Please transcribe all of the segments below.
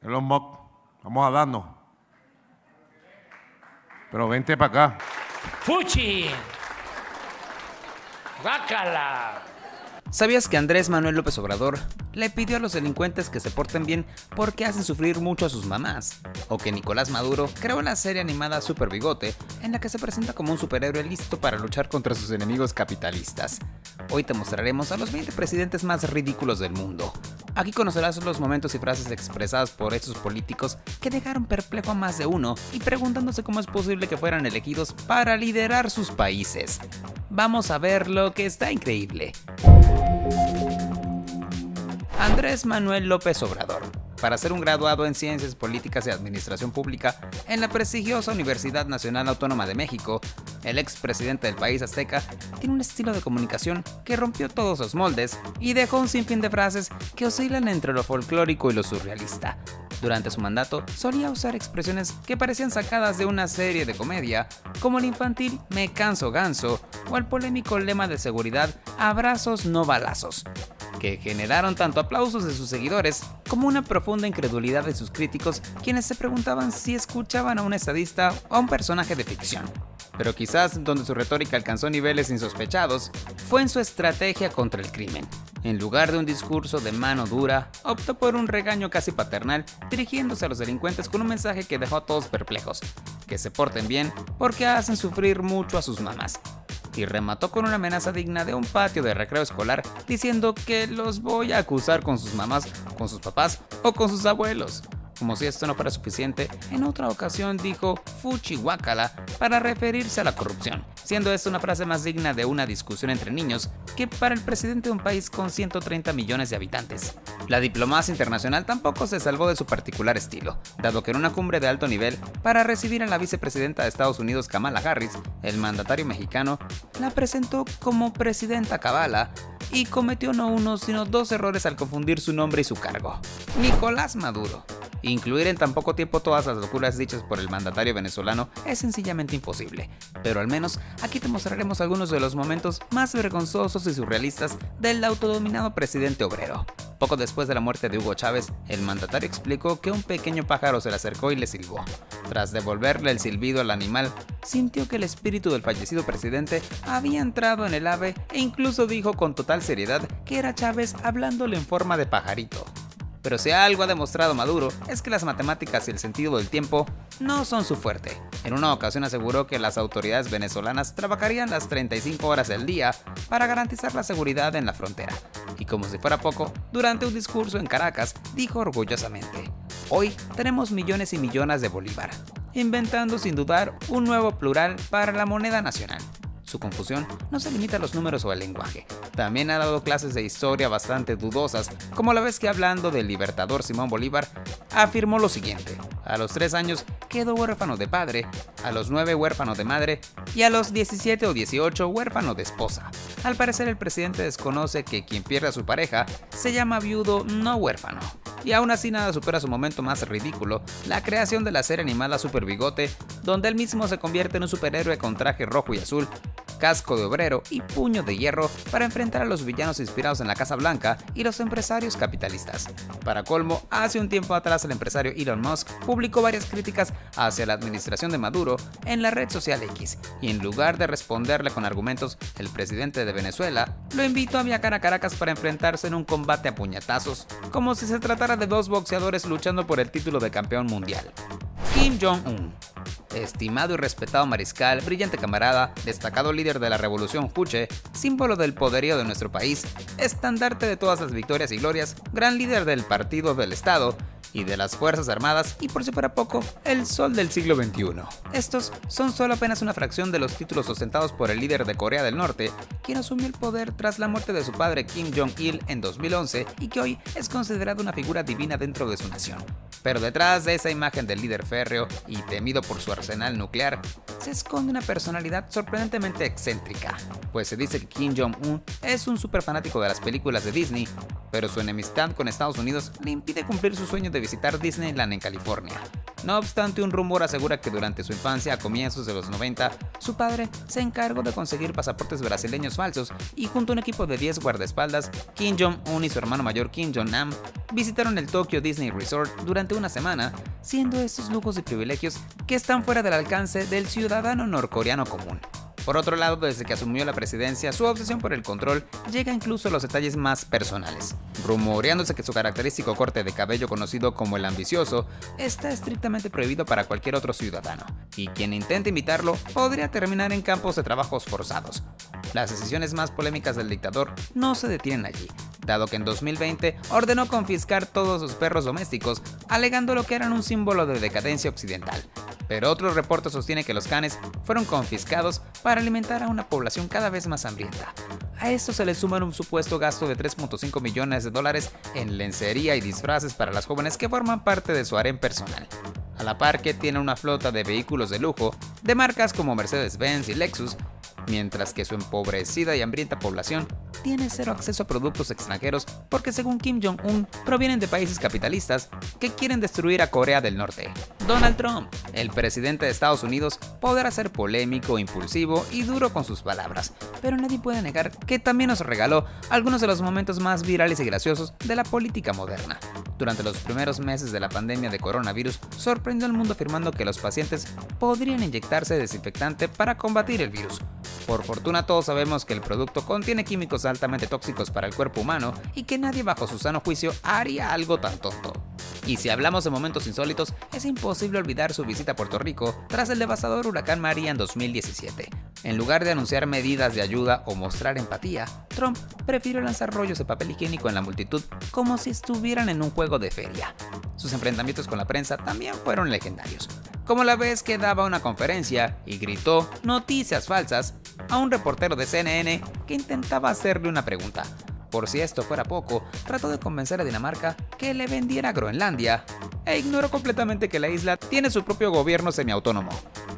Elon Musk, vamos a darnos. Pero vente para acá. ¡Fuchi! ¡Guácala! ¿Sabías que Andrés Manuel López Obrador le pidió a los delincuentes que se porten bien porque hacen sufrir mucho a sus mamás? ¿O que Nicolás Maduro creó la serie animada Super Bigote, en la que se presenta como un superhéroe listo para luchar contra sus enemigos capitalistas? Hoy te mostraremos a los 20 presidentes más ridículos del mundo. Aquí conocerás los momentos y frases expresadas por estos políticos que dejaron perplejo a más de uno y preguntándose cómo es posible que fueran elegidos para liderar sus países. Vamos a ver lo que está increíble. Andrés Manuel López Obrador. Para ser un graduado en Ciencias Políticas y Administración Pública en la prestigiosa Universidad Nacional Autónoma de México, el expresidente del país azteca tiene un estilo de comunicación que rompió todos los moldes y dejó un sinfín de frases que oscilan entre lo folclórico y lo surrealista. Durante su mandato solía usar expresiones que parecían sacadas de una serie de comedia, como el infantil "me canso ganso" o el polémico lema de seguridad "abrazos no balazos", que generaron tanto aplausos de sus seguidores como una profunda incredulidad de sus críticos, quienes se preguntaban si escuchaban a un estadista o a un personaje de ficción. Pero quizás donde su retórica alcanzó niveles insospechados fue en su estrategia contra el crimen. En lugar de un discurso de mano dura, optó por un regaño casi paternal, dirigiéndose a los delincuentes con un mensaje que dejó a todos perplejos: que se porten bien porque hacen sufrir mucho a sus mamás. Y remató con una amenaza digna de un patio de recreo escolar, diciendo que los voy a acusar con sus mamás, con sus papás o con sus abuelos. Como si esto no fuera suficiente, en otra ocasión dijo "fuchi guácala" para referirse a la corrupción, siendo esta una frase más digna de una discusión entre niños que para el presidente de un país con 130 millones de habitantes. La diplomacia internacional tampoco se salvó de su particular estilo, dado que en una cumbre de alto nivel para recibir a la vicepresidenta de Estados Unidos, Kamala Harris, el mandatario mexicano la presentó como presidenta Kabala y cometió no uno sino dos errores al confundir su nombre y su cargo. Nicolás Maduro. Incluir en tan poco tiempo todas las locuras dichas por el mandatario venezolano es sencillamente imposible, pero al menos aquí te mostraremos algunos de los momentos más vergonzosos y surrealistas del autodominado presidente obrero. Poco después de la muerte de Hugo Chávez, el mandatario explicó que un pequeño pájaro se le acercó y le silbó. Tras devolverle el silbido al animal, sintió que el espíritu del fallecido presidente había entrado en el ave e incluso dijo con total seriedad que era Chávez hablándole en forma de pajarito. Pero si algo ha demostrado Maduro es que las matemáticas y el sentido del tiempo no son su fuerte. En una ocasión aseguró que las autoridades venezolanas trabajarían las 35 horas del día para garantizar la seguridad en la frontera. Y como si fuera poco, durante un discurso en Caracas dijo orgullosamente: "Hoy tenemos millones y millones de bolívar", inventando sin dudar un nuevo plural para la moneda nacional. Su confusión no se limita a los números o al lenguaje. También ha dado clases de historia bastante dudosas, como la vez que hablando del libertador Simón Bolívar, afirmó lo siguiente: a los 3 años quedó huérfano de padre, a los 9 huérfano de madre y a los 17 o 18 huérfano de esposa. Al parecer el presidente desconoce que quien pierde a su pareja se llama viudo, no huérfano. Y aún así nada supera su momento más ridículo, la creación de la serie animada Super Bigote, donde él mismo se convierte en un superhéroe con traje rojo y azul, casco de obrero y puño de hierro para enfrentar a los villanos inspirados en la Casa Blanca y los empresarios capitalistas. Para colmo, hace un tiempo atrás el empresario Elon Musk publicó varias críticas hacia la administración de Maduro en la red social X, y en lugar de responderle con argumentos, el presidente de Venezuela lo invitó a viajar a Caracas para enfrentarse en un combate a puñetazos, como si se tratara de dos boxeadores luchando por el título de campeón mundial. Kim Jong-un. Estimado y respetado mariscal, brillante camarada, destacado líder de la revolución Juche, símbolo del poderío de nuestro país, estandarte de todas las victorias y glorias, gran líder del Partido del Estado y de las Fuerzas Armadas y, por si fuera poco, el sol del siglo XXI. Estos son solo apenas una fracción de los títulos ostentados por el líder de Corea del Norte, quien asumió el poder tras la muerte de su padre Kim Jong-il en 2011 y que hoy es considerado una figura divina dentro de su nación. Pero detrás de esa imagen del líder férreo y temido por su arsenal nuclear, se esconde una personalidad sorprendentemente excéntrica, pues se dice que Kim Jong-un es un súper fanático de las películas de Disney, pero su enemistad con Estados Unidos le impide cumplir su sueño de visitar Disneyland en California. No obstante, un rumor asegura que durante su infancia, a comienzos de los 90, su padre se encargó de conseguir pasaportes brasileños falsos y junto a un equipo de 10 guardaespaldas, Kim Jong-un y su hermano mayor Kim Jong-nam visitaron el Tokyo Disney Resort durante una semana, siendo estos lujos y privilegios que están fuera del alcance del ciudadano norcoreano común. Por otro lado, desde que asumió la presidencia, su obsesión por el control llega incluso a los detalles más personales, rumoreándose que su característico corte de cabello conocido como el ambicioso está estrictamente prohibido para cualquier otro ciudadano, y quien intente imitarlo podría terminar en campos de trabajos forzados. Las decisiones más polémicas del dictador no se detienen allí, dado que en 2020 ordenó confiscar todos sus perros domésticos, alegando lo que eran un símbolo de decadencia occidental. Pero otro reporte sostiene que los canes fueron confiscados para alimentar a una población cada vez más hambrienta. A esto se le suma un supuesto gasto de 3.5 millones de dólares en lencería y disfraces para las jóvenes que forman parte de su harem personal. A la par que tiene una flota de vehículos de lujo de marcas como Mercedes-Benz y Lexus, mientras que su empobrecida y hambrienta población tiene cero acceso a productos extranjeros porque según Kim Jong-un provienen de países capitalistas que quieren destruir a Corea del Norte. Donald Trump, el presidente de Estados Unidos, podrá ser polémico, impulsivo y duro con sus palabras, pero nadie puede negar que también nos regaló algunos de los momentos más virales y graciosos de la política moderna. Durante los primeros meses de la pandemia de coronavirus, sorprendió al mundo afirmando que los pacientes podrían inyectarse desinfectante para combatir el virus. Por fortuna todos sabemos que el producto contiene químicos altamente tóxicos para el cuerpo humano y que nadie bajo su sano juicio haría algo tan tonto. Y si hablamos de momentos insólitos, es imposible olvidar su visita a Puerto Rico tras el devastador huracán María en 2017. En lugar de anunciar medidas de ayuda o mostrar empatía, Trump prefirió lanzar rollos de papel higiénico en la multitud como si estuvieran en un juego de feria. Sus enfrentamientos con la prensa también fueron legendarios, como la vez que daba una conferencia y gritó "noticias falsas" a un reportero de CNN que intentaba hacerle una pregunta. Por si esto fuera poco, trató de convencer a Dinamarca que le vendiera Groenlandia e ignoró completamente que la isla tiene su propio gobierno semiautónomo.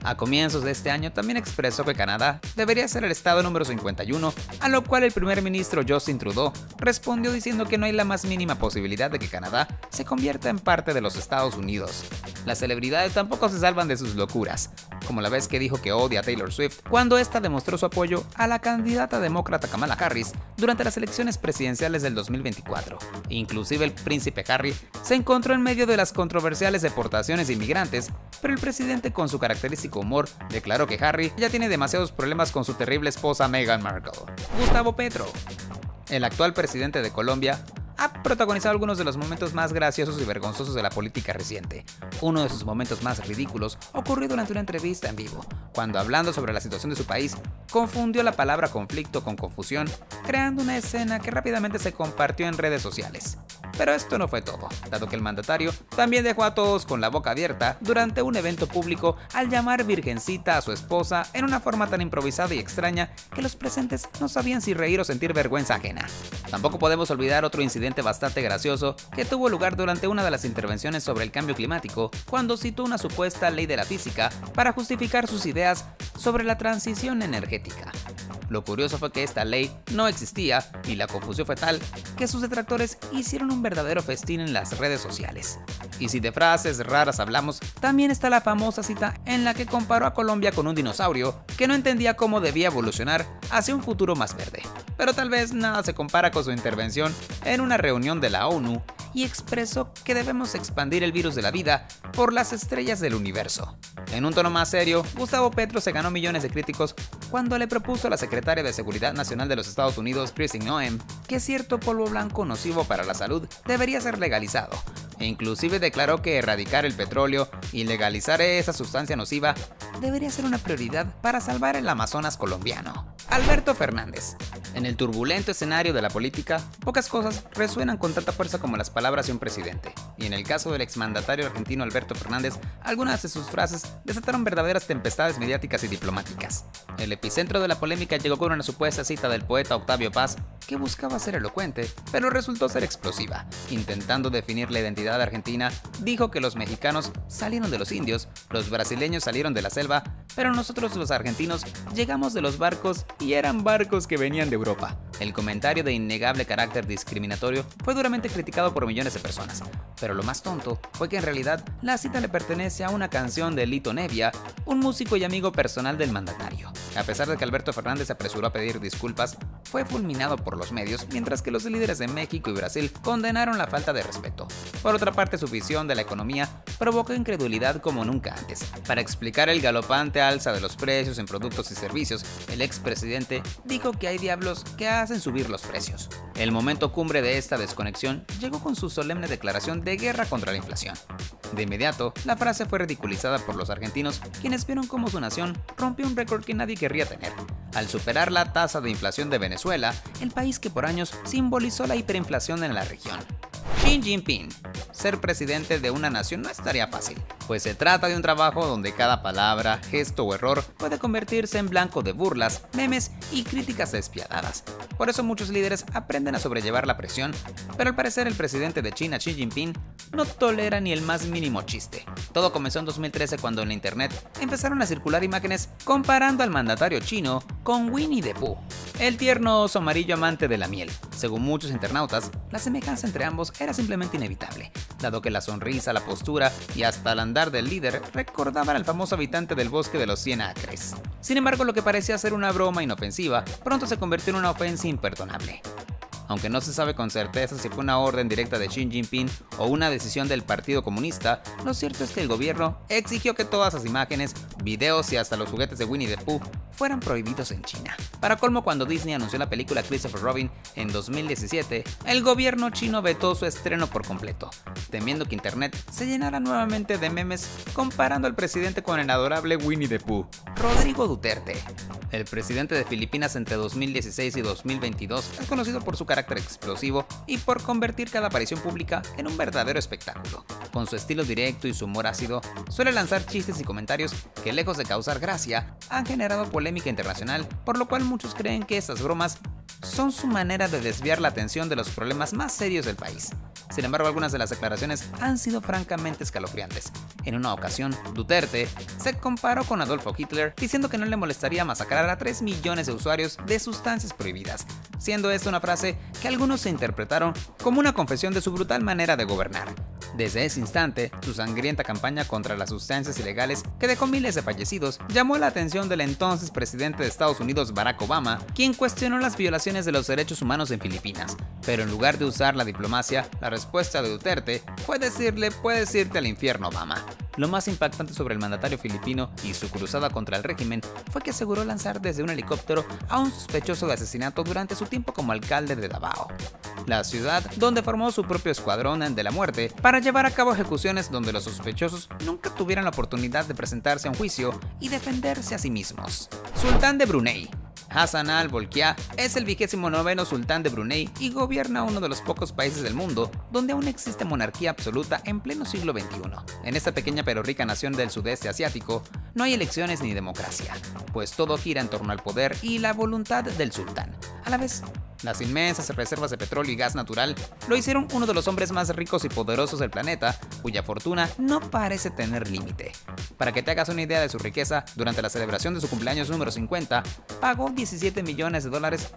A comienzos de este año también expresó que Canadá debería ser el estado número 51, a lo cual el primer ministro Justin Trudeau respondió diciendo que no hay la más mínima posibilidad de que Canadá se convierta en parte de los Estados Unidos. Las celebridades tampoco se salvan de sus locuras, como la vez que dijo que odia a Taylor Swift cuando ésta demostró su apoyo a la candidata demócrata Kamala Harris durante las elecciones presidenciales del 2024. Inclusive el príncipe Harry se encontró en medio de las controversiales deportaciones de inmigrantes, pero el presidente, con su característico humor, declaró que Harry ya tiene demasiados problemas con su terrible esposa Meghan Markle. Gustavo Petro, el actual presidente de Colombia, ha protagonizado algunos de los momentos más graciosos y vergonzosos de la política reciente. Uno de sus momentos más ridículos ocurrió durante una entrevista en vivo, cuando hablando sobre la situación de su país, confundió la palabra conflicto con confusión, creando una escena que rápidamente se compartió en redes sociales. Pero esto no fue todo, dado que el mandatario también dejó a todos con la boca abierta durante un evento público al llamar virgencita a su esposa en una forma tan improvisada y extraña que los presentes no sabían si reír o sentir vergüenza ajena. Tampoco podemos olvidar otro incidente bastante gracioso que tuvo lugar durante una de las intervenciones sobre el cambio climático, cuando citó una supuesta ley de la física para justificar sus ideas sobre la transición energética. Lo curioso fue que esta ley no existía y la confusión fue tal que sus detractores hicieron un verdadero festín en las redes sociales. Y si de frases raras hablamos, también está la famosa cita en la que comparó a Colombia con un dinosaurio que no entendía cómo debía evolucionar hacia un futuro más verde. Pero tal vez nada se compara con su intervención en una reunión de la ONU y expresó que debemos expandir el virus de la vida por las estrellas del universo. En un tono más serio, Gustavo Petro se ganó millones de críticos cuando le propuso a la secretaria de Seguridad Nacional de los Estados Unidos, Kristi Noem, que cierto polvo blanco nocivo para la salud debería ser legalizado, e inclusive declaró que erradicar el petróleo y legalizar esa sustancia nociva debería ser una prioridad para salvar el Amazonas colombiano. Alberto Fernández. En el turbulento escenario de la política, pocas cosas resuenan con tanta fuerza como las palabras de un presidente, y en el caso del exmandatario argentino Alberto Fernández, algunas de sus frases desataron verdaderas tempestades mediáticas y diplomáticas. El epicentro de la polémica llegó con una supuesta cita del poeta Octavio Paz, que buscaba ser elocuente, pero resultó ser explosiva. Intentando definir la identidad argentina, dijo que los mexicanos salieron de los indios, los brasileños salieron de la selva, pero nosotros los argentinos llegamos de los barcos y eran barcos que venían de Europa. El comentario de innegable carácter discriminatorio fue duramente criticado por millones de personas, pero lo más tonto fue que en realidad la cita le pertenece a una canción de Lito Nebbia, un músico y amigo personal del mandatario. A pesar de que Alberto Fernández se apresuró a pedir disculpas, fue fulminado por los medios, mientras que los líderes de México y Brasil condenaron la falta de respeto. Por otra parte, su visión de la economía provocó incredulidad como nunca antes. Para explicar el galopante alza de los precios en productos y servicios, el expresidente dijo que hay diablos que hacen subir los precios. El momento cumbre de esta desconexión llegó con su solemne declaración de guerra contra la inflación. De inmediato, la frase fue ridiculizada por los argentinos, quienes vieron cómo su nación rompió un récord que nadie querría tener, al superar la tasa de inflación de Venezuela, el país que por años simbolizó la hiperinflación en la región. Xi Jinping. Ser presidente de una nación no estaría fácil, pues se trata de un trabajo donde cada palabra, gesto o error puede convertirse en blanco de burlas, memes y críticas despiadadas. Por eso muchos líderes aprenden a sobrellevar la presión, pero al parecer el presidente de China, Xi Jinping, no tolera ni el más mínimo chiste. Todo comenzó en 2013 cuando en la internet empezaron a circular imágenes comparando al mandatario chino con Winnie the Pooh, el tierno oso amarillo amante de la miel. Según muchos internautas, la semejanza entre ambos era simplemente inevitable, dado que la sonrisa, la postura y hasta el andar del líder recordaban al famoso habitante del bosque de los 100 acres. Sin embargo, lo que parecía ser una broma inofensiva, pronto se convirtió en una ofensa imperdonable. Aunque no se sabe con certeza si fue una orden directa de Xi Jinping o una decisión del Partido Comunista, lo cierto es que el gobierno exigió que todas las imágenes, videos y hasta los juguetes de Winnie the Pooh fueran prohibidos en China. Para colmo, cuando Disney anunció la película Christopher Robin en 2017, el gobierno chino vetó su estreno por completo, temiendo que internet se llenara nuevamente de memes comparando al presidente con el adorable Winnie the Pooh. Rodrigo Duterte. El presidente de Filipinas entre 2016 y 2022 es conocido por su carácter explosivo y por convertir cada aparición pública en un verdadero espectáculo. Con su estilo directo y su humor ácido, suele lanzar chistes y comentarios que, lejos de causar gracia, han generado polémica internacional, por lo cual muchos creen que estas bromas son su manera de desviar la atención de los problemas más serios del país. Sin embargo, algunas de las declaraciones han sido francamente escalofriantes. En una ocasión, Duterte se comparó con Adolfo Hitler, diciendo que no le molestaría masacrar a 3 millones de usuarios de sustancias prohibidas, siendo esta una frase que algunos se interpretaron como una confesión de su brutal manera de gobernar. Desde ese instante, su sangrienta campaña contra las sustancias ilegales, que dejó miles de fallecidos, llamó la atención del entonces presidente de Estados Unidos, Barack Obama, quien cuestionó las violaciones de los derechos humanos en Filipinas. Pero en lugar de usar la diplomacia, la respuesta de Duterte fue decirle: "Puedes irte al infierno, Obama". Lo más impactante sobre el mandatario filipino y su cruzada contra el régimen fue que aseguró lanzar desde un helicóptero a un sospechoso de asesinato durante su tiempo como alcalde de Davao, la ciudad donde formó su propio escuadrón de la muerte para llevar a cabo ejecuciones donde los sospechosos nunca tuvieran la oportunidad de presentarse a un juicio y defenderse a sí mismos. Sultán de Brunei. Hassan al-Bolkiah es el 29º sultán de Brunei y gobierna uno de los pocos países del mundo donde aún existe monarquía absoluta en pleno siglo XXI. En esta pequeña pero rica nación del sudeste asiático no hay elecciones ni democracia, pues todo gira en torno al poder y la voluntad del sultán. A la vez, las inmensas reservas de petróleo y gas natural lo hicieron uno de los hombres más ricos y poderosos del planeta, cuya fortuna no parece tener límite. Para que te hagas una idea de su riqueza, durante la celebración de su cumpleaños número 50, pagó $17 millones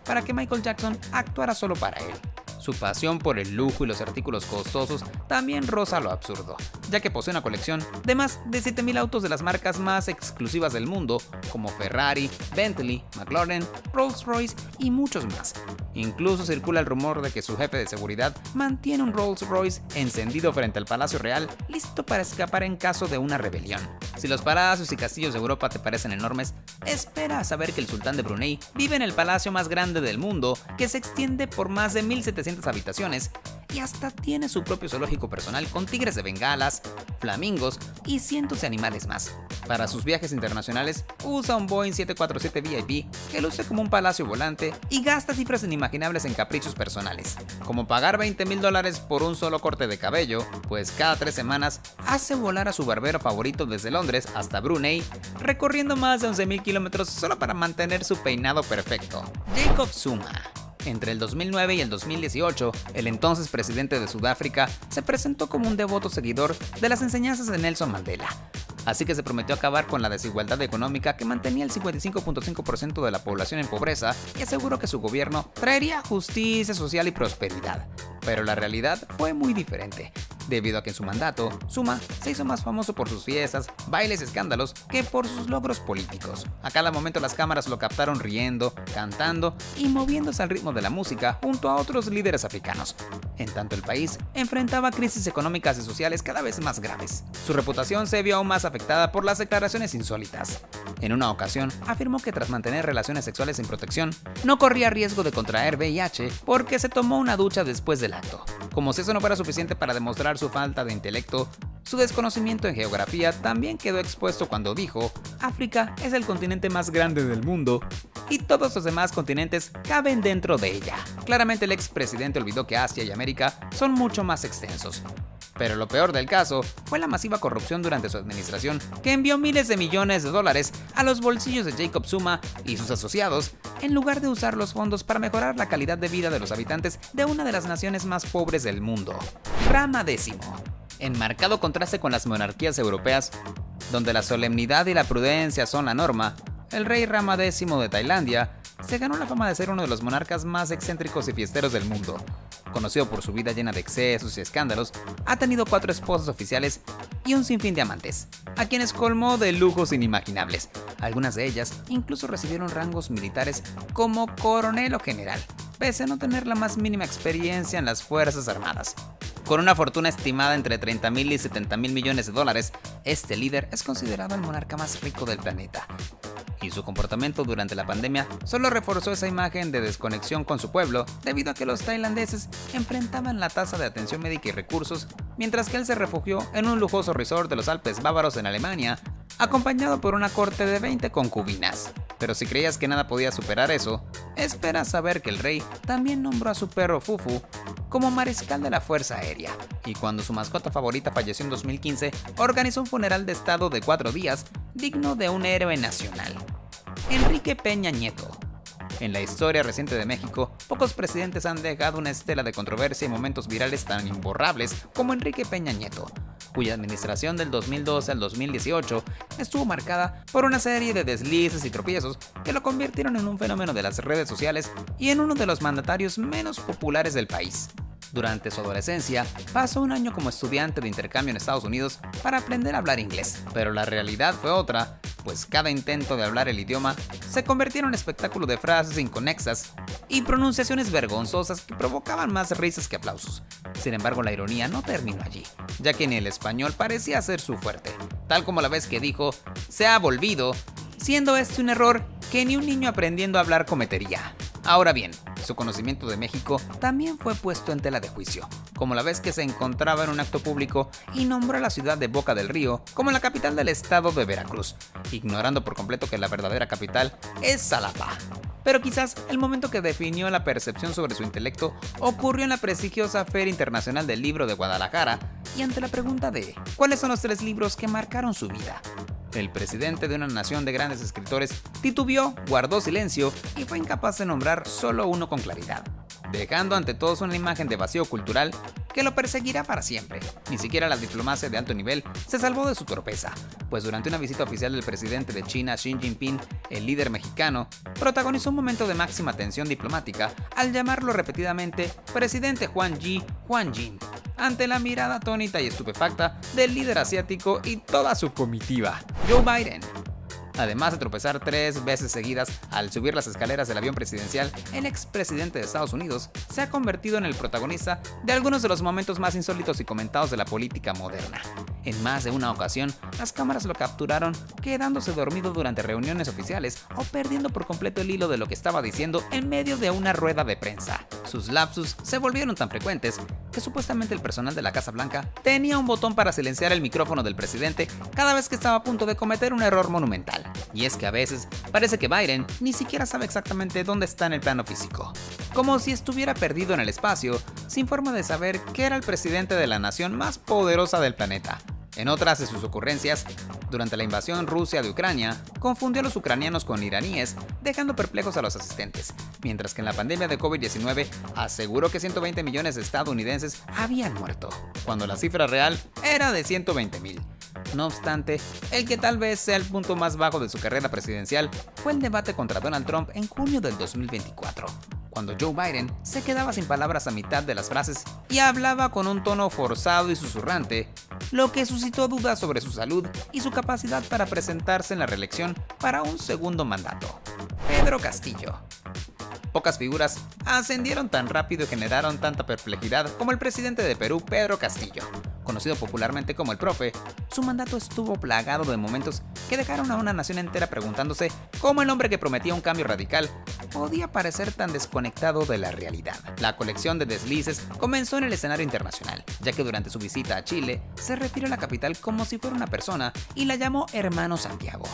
para que Michael Jackson actuara solo para él. Su pasión por el lujo y los artículos costosos también roza lo absurdo, ya que posee una colección de más de 7,000 autos de las marcas más exclusivas del mundo, como Ferrari, Bentley, McLaren, Rolls-Royce y muchos más. Incluso circula el rumor de que su jefe de seguridad mantiene un Rolls-Royce encendido frente al Palacio Real, listo para escapar en caso de una rebelión. Si los palacios y castillos de Europa te parecen enormes, espera a saber que el sultán de Brunei vive en el palacio más grande del mundo, que se extiende por más de 1,700 habitaciones y hasta tiene su propio zoológico personal con tigres de bengalas, flamingos y cientos de animales más. Para sus viajes internacionales usa un Boeing 747 VIP que luce como un palacio volante y gasta cifras inimaginables en caprichos personales, como pagar $20,000 por un solo corte de cabello, pues cada 3 semanas hace volar a su barbero favorito desde Londres hasta Brunei, recorriendo más de 11,000 kilómetros solo para mantener su peinado perfecto. Jacob Zuma. Entre el 2009 y el 2018, el entonces presidente de Sudáfrica se presentó como un devoto seguidor de las enseñanzas de Nelson Mandela. así que se prometió acabar con la desigualdad económica que mantenía el 55.5% de la población en pobreza y aseguró que su gobierno traería justicia social y prosperidad. Pero la realidad fue muy diferente, debido a que en su mandato, Zuma se hizo más famoso por sus fiestas, bailes y escándalos que por sus logros políticos. A cada momento las cámaras lo captaron riendo, cantando y moviéndose al ritmo de la música junto a otros líderes africanos. En tanto el país enfrentaba crisis económicas y sociales cada vez más graves. Su reputación se vio aún más afectada por las declaraciones insólitas. En una ocasión, afirmó que tras mantener relaciones sexuales sin protección, no corría riesgo de contraer VIH porque se tomó una ducha después del acto. Como si eso no fuera suficiente para demostrar su falta de intelecto, su desconocimiento en geografía también quedó expuesto cuando dijo: África es el continente más grande del mundo y todos los demás continentes caben dentro de ella. Claramente el expresidente olvidó que Asia y América son mucho más extensos. Pero lo peor del caso fue la masiva corrupción durante su administración, que envió miles de millones de dólares a los bolsillos de Jacob Zuma y sus asociados, en lugar de usar los fondos para mejorar la calidad de vida de los habitantes de una de las naciones más pobres del mundo. Rama X. En marcado contraste con las monarquías europeas, donde la solemnidad y la prudencia son la norma, el rey Rama X de Tailandia se ganó la fama de ser uno de los monarcas más excéntricos y fiesteros del mundo. Conocido por su vida llena de excesos y escándalos, ha tenido 4 esposas oficiales y un sinfín de amantes, a quienes colmó de lujos inimaginables. Algunas de ellas incluso recibieron rangos militares como coronel o general, pese a no tener la más mínima experiencia en las Fuerzas Armadas. Con una fortuna estimada entre 30.000 y 70.000 millones de dólares, este líder es considerado el monarca más rico del planeta. Y su comportamiento durante la pandemia solo reforzó esa imagen de desconexión con su pueblo, debido a que los tailandeses enfrentaban la tasa de atención médica y recursos, mientras que él se refugió en un lujoso resort de los Alpes bávaros en Alemania, acompañado por una corte de 20 concubinas. Pero si creías que nada podía superar eso, espera saber que el rey también nombró a su perro Fufu como mariscal de la Fuerza Aérea, y cuando su mascota favorita falleció en 2015, organizó un funeral de estado de 4 días, digno de un héroe nacional. Enrique Peña Nieto. En la historia reciente de México, pocos presidentes han dejado una estela de controversia y momentos virales tan imborrables como Enrique Peña Nieto, cuya administración del 2012 al 2018 estuvo marcada por una serie de deslices y tropiezos que lo convirtieron en un fenómeno de las redes sociales y en uno de los mandatarios menos populares del país. Durante su adolescencia, pasó un año como estudiante de intercambio en Estados Unidos para aprender a hablar inglés, pero la realidad fue otra, pues cada intento de hablar el idioma se convertía en un espectáculo de frases inconexas y pronunciaciones vergonzosas que provocaban más risas que aplausos. Sin embargo, la ironía no terminó allí, ya que ni el español parecía ser su fuerte, tal como la vez que dijo: "se ha volvido", siendo este un error que ni un niño aprendiendo a hablar cometería. Ahora bien, su conocimiento de México también fue puesto en tela de juicio, como la vez que se encontraba en un acto público y nombró a la ciudad de Boca del Río como la capital del estado de Veracruz, ignorando por completo que la verdadera capital es Xalapa. Pero quizás el momento que definió la percepción sobre su intelecto ocurrió en la prestigiosa Feria Internacional del Libro de Guadalajara, y ante la pregunta de ¿cuáles son los 3 libros que marcaron su vida?, el presidente de una nación de grandes escritores titubeó, guardó silencio y fue incapaz de nombrar solo uno con claridad, dejando ante todos una imagen de vacío cultural que lo perseguirá para siempre. Ni siquiera la diplomacia de alto nivel se salvó de su torpeza, pues durante una visita oficial del presidente de China, Xi Jinping, el líder mexicano protagonizó un momento de máxima tensión diplomática al llamarlo repetidamente presidente Juan Yi, Juan Jin, ante la mirada atónita y estupefacta del líder asiático y toda su comitiva. Joe Biden. Además de tropezar 3 veces seguidas al subir las escaleras del avión presidencial, el expresidente de Estados Unidos se ha convertido en el protagonista de algunos de los momentos más insólitos y comentados de la política moderna. En más de una ocasión, las cámaras lo capturaron quedándose dormido durante reuniones oficiales o perdiendo por completo el hilo de lo que estaba diciendo en medio de una rueda de prensa. Sus lapsus se volvieron tan frecuentes que supuestamente el personal de la Casa Blanca tenía un botón para silenciar el micrófono del presidente cada vez que estaba a punto de cometer un error monumental. Y es que a veces parece que Biden ni siquiera sabe exactamente dónde está en el plano físico, como si estuviera perdido en el espacio, sin forma de saber que era el presidente de la nación más poderosa del planeta. En otras de sus ocurrencias, durante la invasión Rusia de Ucrania, confundió a los ucranianos con iraníes, dejando perplejos a los asistentes, mientras que en la pandemia de COVID-19 aseguró que 120 millones de estadounidenses habían muerto, cuando la cifra real era de 120.000. No obstante, el que tal vez sea el punto más bajo de su carrera presidencial fue el debate contra Donald Trump en junio del 2024, cuando Joe Biden se quedaba sin palabras a mitad de las frases y hablaba con un tono forzado y susurrante, lo que suscitó dudas sobre su salud y su capacidad para presentarse en la reelección para un segundo mandato. Pedro Castillo. Pocas figuras ascendieron tan rápido y generaron tanta perplejidad como el presidente de Perú, Pedro Castillo. Conocido popularmente como el Profe, su mandato estuvo plagado de momentos que dejaron a una nación entera preguntándose cómo el hombre que prometía un cambio radical podía parecer tan desconectado de la realidad. La colección de deslices comenzó en el escenario internacional, ya que durante su visita a Chile se refirió a la capital como si fuera una persona y la llamó Hermano Santiago.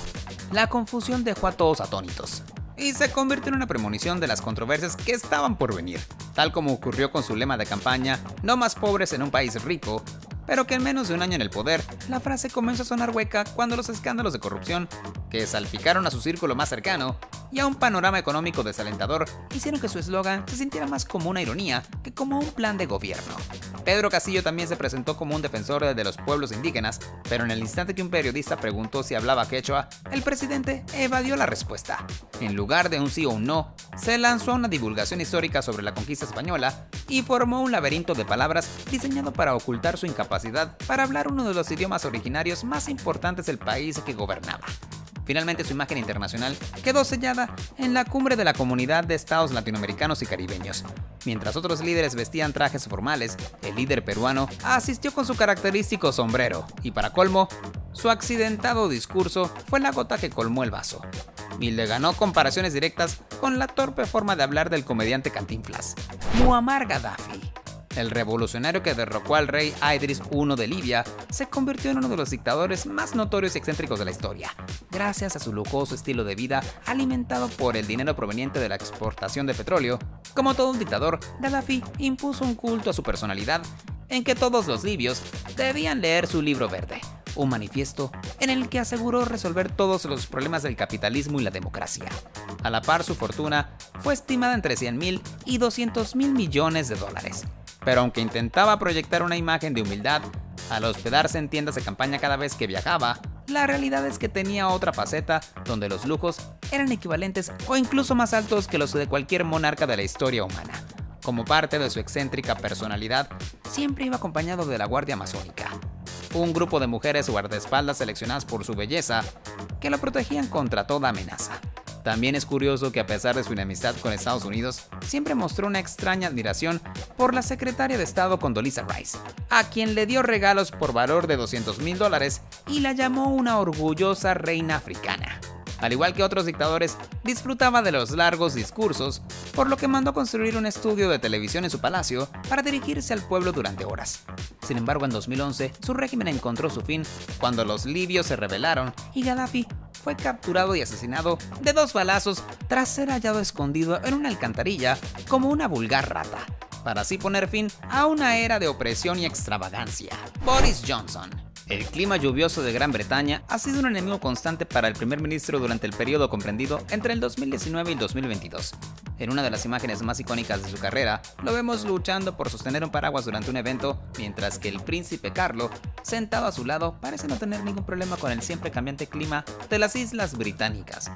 La confusión dejó a todos atónitos y se convirtió en una premonición de las controversias que estaban por venir, tal como ocurrió con su lema de campaña "No más pobres en un país rico", pero que en menos de un año en el poder, la frase comenzó a sonar hueca cuando los escándalos de corrupción que salpicaron a su círculo más cercano y a un panorama económico desalentador hicieron que su eslogan se sintiera más como una ironía que como un plan de gobierno. Pedro Castillo también se presentó como un defensor de los pueblos indígenas, pero en el instante que un periodista preguntó si hablaba quechua, el presidente evadió la respuesta. En lugar de un sí o un no, se lanzó a una divulgación histórica sobre la conquista española y formó un laberinto de palabras diseñado para ocultar su incapacidad para hablar uno de los idiomas originarios más importantes del país que gobernaba. Finalmente, su imagen internacional quedó sellada en la cumbre de la Comunidad de Estados Latinoamericanos y Caribeños. Mientras otros líderes vestían trajes formales, el líder peruano asistió con su característico sombrero y, para colmo, su accidentado discurso fue la gota que colmó el vaso y le ganó comparaciones directas con la torpe forma de hablar del comediante Cantinflas. Muammar Gaddafi, el revolucionario que derrocó al rey Idris I de Libia, se convirtió en uno de los dictadores más notorios y excéntricos de la historia, gracias a su lujoso estilo de vida alimentado por el dinero proveniente de la exportación de petróleo. Como todo un dictador, Gaddafi impuso un culto a su personalidad en que todos los libios debían leer su libro verde, un manifiesto en el que aseguró resolver todos los problemas del capitalismo y la democracia. A la par, su fortuna fue estimada entre 100.000 y 200.000 millones de dólares. Pero aunque intentaba proyectar una imagen de humildad al hospedarse en tiendas de campaña cada vez que viajaba, la realidad es que tenía otra faceta donde los lujos eran equivalentes o incluso más altos que los de cualquier monarca de la historia humana. Como parte de su excéntrica personalidad, siempre iba acompañado de la Guardia Masónica, un grupo de mujeres guardaespaldas seleccionadas por su belleza que lo protegían contra toda amenaza. También es curioso que, a pesar de su enemistad con Estados Unidos, siempre mostró una extraña admiración por la secretaria de Estado Condoleezza Rice, a quien le dio regalos por valor de $200.000 y la llamó una orgullosa reina africana. Al igual que otros dictadores, disfrutaba de los largos discursos, por lo que mandó construir un estudio de televisión en su palacio para dirigirse al pueblo durante horas. Sin embargo, en 2011, su régimen encontró su fin cuando los libios se rebelaron y Gaddafi fue capturado y asesinado de 2 balazos tras ser hallado escondido en una alcantarilla como una vulgar rata, para así poner fin a una era de opresión y extravagancia. Boris Johnson. El clima lluvioso de Gran Bretaña ha sido un enemigo constante para el primer ministro durante el periodo comprendido entre el 2019 y el 2022. En una de las imágenes más icónicas de su carrera, lo vemos luchando por sostener un paraguas durante un evento, mientras que el príncipe Carlo, sentado a su lado, parece no tener ningún problema con el siempre cambiante clima de las Islas Británicas.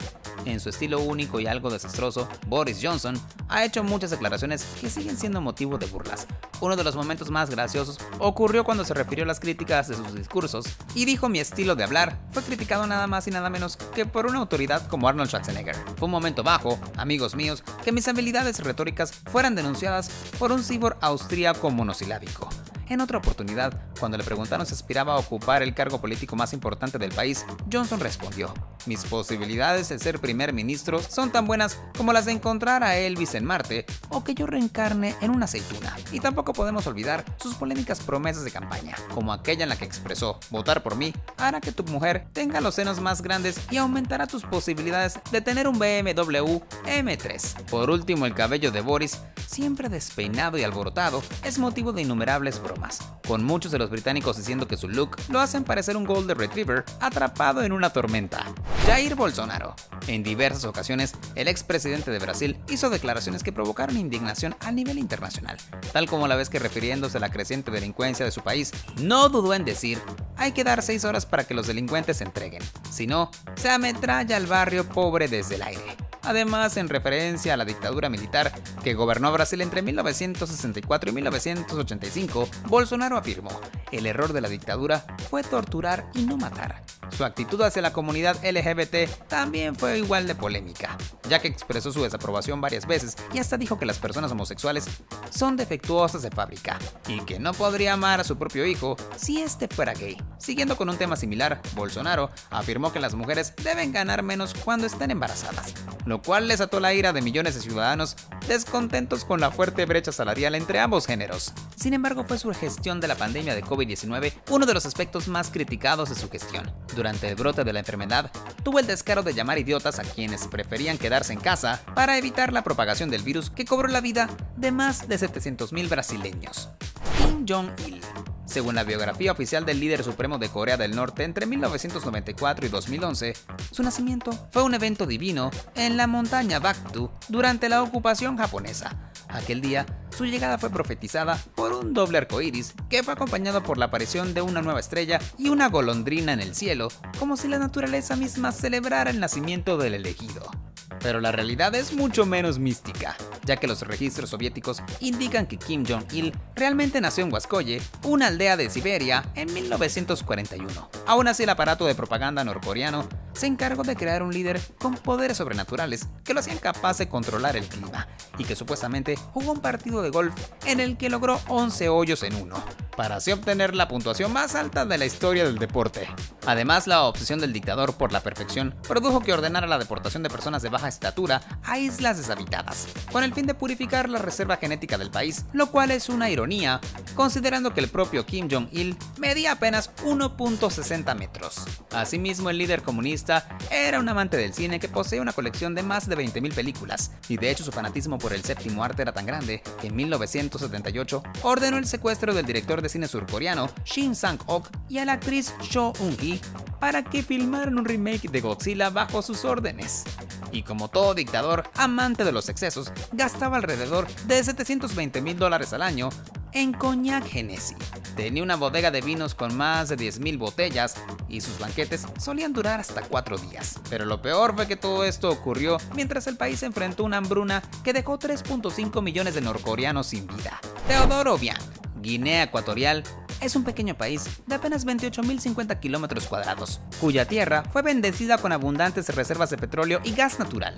En su estilo único y algo desastroso, Boris Johnson ha hecho muchas declaraciones que siguen siendo motivo de burlas. Uno de los momentos más graciosos ocurrió cuando se refirió a las críticas de sus discursos y dijo: "Mi estilo de hablar fue criticado nada más y nada menos que por una autoridad como Arnold Schwarzenegger. Fue un momento bajo, amigos míos, que mis habilidades retóricas fueran denunciadas por un cyborg austríaco monosilábico". En otra oportunidad, cuando le preguntaron si aspiraba a ocupar el cargo político más importante del país, Johnson respondió: "Mis posibilidades de ser primer ministro son tan buenas como las de encontrar a Elvis en Marte o que yo reencarne en una aceituna". Y tampoco podemos olvidar sus polémicas promesas de campaña, como aquella en la que expresó: "Votar por mí hará que tu mujer tenga los senos más grandes y aumentará tus posibilidades de tener un BMW M3". Por último, el cabello de Boris, siempre despeinado y alborotado, es motivo de innumerables bromas, con muchos de los británicos diciendo que su look lo hacen parecer un Golden Retriever atrapado en una tormenta. Jair Bolsonaro. En diversas ocasiones, el expresidente de Brasil hizo declaraciones que provocaron indignación a nivel internacional, tal como la vez que, refiriéndose a la creciente delincuencia de su país, no dudó en decir: hay que dar 6 horas para que los delincuentes se entreguen, si no, se ametralla al barrio pobre desde el aire. Además, en referencia a la dictadura militar que gobernó Brasil entre 1964 y 1985, Bolsonaro afirmó: el error de la dictadura fue torturar y no matar. Su actitud hacia la comunidad LGBT también fue igual de polémica, ya que expresó su desaprobación varias veces y hasta dijo que las personas homosexuales son defectuosas de fábrica y que no podría amar a su propio hijo si este fuera gay. Siguiendo con un tema similar, Bolsonaro afirmó que las mujeres deben ganar menos cuando estén embarazadas, lo cual les ató la ira de millones de ciudadanos descontentos con la fuerte brecha salarial entre ambos géneros. Sin embargo, fue su gestión de la pandemia de COVID-19 uno de los aspectos más criticados de su gestión. Durante el brote de la enfermedad, tuvo el descaro de llamar idiotas a quienes preferían quedarse en casa para evitar la propagación del virus que cobró la vida de más de 700,000 brasileños. Kim Jong-il. Según la biografía oficial del líder supremo de Corea del Norte, entre 1994 y 2011, su nacimiento fue un evento divino en la montaña Baktu durante la ocupación japonesa. Aquel día, su llegada fue profetizada por un doble arcoíris que fue acompañado por la aparición de una nueva estrella y una golondrina en el cielo, como si la naturaleza misma celebrara el nacimiento del elegido. Pero la realidad es mucho menos mística, ya que los registros soviéticos indican que Kim Jong-il realmente nació en Huascoye, una aldea de Siberia, en 1941. Aún así, el aparato de propaganda norcoreano se encargó de crear un líder con poderes sobrenaturales que lo hacían capaz de controlar el clima, y que supuestamente jugó un partido de golf en el que logró 11 hoyos en uno, para así obtener la puntuación más alta de la historia del deporte. Además, la obsesión del dictador por la perfección produjo que ordenara la deportación de personas de baja estatura a islas deshabitadas, con el fin de purificar la reserva genética del país, lo cual es una ironía, considerando que el propio Kim Jong-il medía apenas 1.60 metros. Asimismo, el líder comunista era un amante del cine que posee una colección de más de 20,000 películas, y de hecho su fanatismo por el séptimo arte era tan grande que en 1978 ordenó el secuestro del director de cine surcoreano Shin Sang-ok y a la actriz Cho Eun-hee para que filmaran un remake de Godzilla bajo sus órdenes. Y como todo dictador amante de los excesos, gastaba alrededor de $720,000 al año en Cognac Hennessy. Tenía una bodega de vinos con más de 10,000 botellas y sus banquetes solían durar hasta 4 días. Pero lo peor fue que todo esto ocurrió mientras el país enfrentó una hambruna que dejó 3.5 millones de norcoreanos sin vida. Teodoro Obiang, Guinea Ecuatorial, es un pequeño país de apenas 28.050 kilómetros cuadrados, cuya tierra fue bendecida con abundantes reservas de petróleo y gas natural.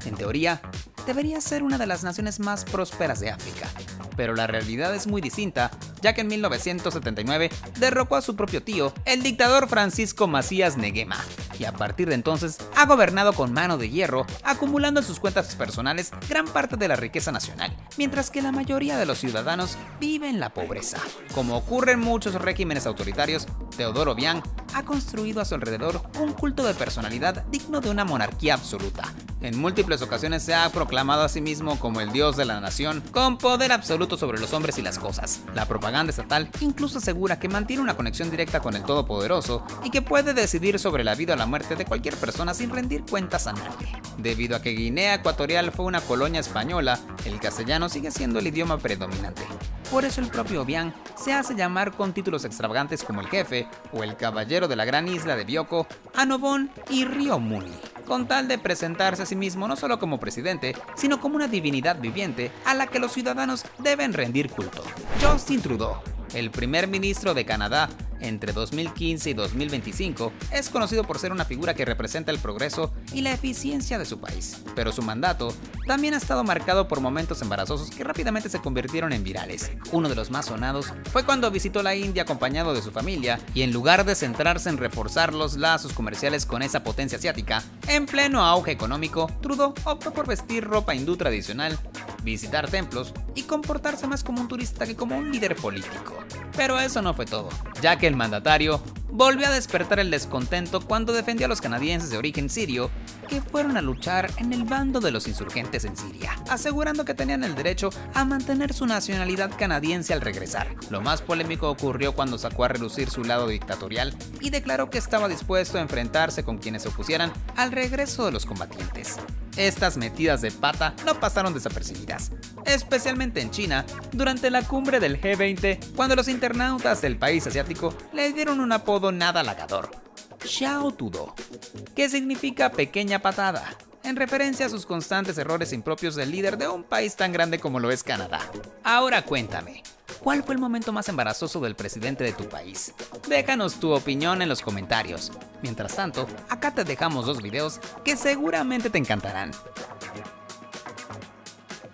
En teoría, debería ser una de las naciones más prósperas de África, pero la realidad es muy distinta, ya que en 1979 derrocó a su propio tío, el dictador Francisco Macías Nguema, y a partir de entonces ha gobernado con mano de hierro, acumulando en sus cuentas personales gran parte de la riqueza nacional, mientras que la mayoría de los ciudadanos vive en la pobreza. Como ocurre en muchos regímenes autoritarios, Teodoro Obiang ha construido a su alrededor un culto de personalidad digno de una monarquía absoluta. En múltiples ocasiones se ha proclamado a sí mismo como el dios de la nación, con poder absoluto sobre los hombres y las cosas. La propaganda estatal incluso asegura que mantiene una conexión directa con el Todopoderoso y que puede decidir sobre la vida o la muerte de cualquier persona sin rendir cuentas a nadie. Debido a que Guinea Ecuatorial fue una colonia española, el castellano sigue siendo el idioma predominante. Por eso el propio Obiang se hace llamar con títulos extravagantes como el Jefe o el Caballero de la Gran Isla de Bioko, Annobón y Río Muni, con tal de presentarse a sí mismo no solo como presidente, sino como una divinidad viviente a la que los ciudadanos deben rendir culto. Justin Trudeau, el primer ministro de Canadá entre 2015 y 2025, es conocido por ser una figura que representa el progreso y la eficiencia de su país, pero su mandato también ha estado marcado por momentos embarazosos que rápidamente se convirtieron en virales. Uno de los más sonados fue cuando visitó la India acompañado de su familia y en lugar de centrarse en reforzar los lazos comerciales con esa potencia asiática, en pleno auge económico, Trudeau optó por vestir ropa hindú tradicional, visitar templos y comportarse más como un turista que como un líder político. Pero eso no fue todo, ya que el mandatario volvió a despertar el descontento cuando defendió a los canadienses de origen sirio que fueron a luchar en el bando de los insurgentes en Siria, asegurando que tenían el derecho a mantener su nacionalidad canadiense al regresar. Lo más polémico ocurrió cuando sacó a relucir su lado dictatorial y declaró que estaba dispuesto a enfrentarse con quienes se opusieran al regreso de los combatientes. Estas metidas de pata no pasaron desapercibidas, especialmente en China, durante la cumbre del G20, cuando los internautas del país asiático le dieron un apodo nada halagador, Xiao Tudo, que significa pequeña patada, en referencia a sus constantes errores impropios del líder de un país tan grande como lo es Canadá. Ahora cuéntame, ¿cuál fue el momento más embarazoso del presidente de tu país? Déjanos tu opinión en los comentarios. Mientras tanto, acá te dejamos dos videos que seguramente te encantarán.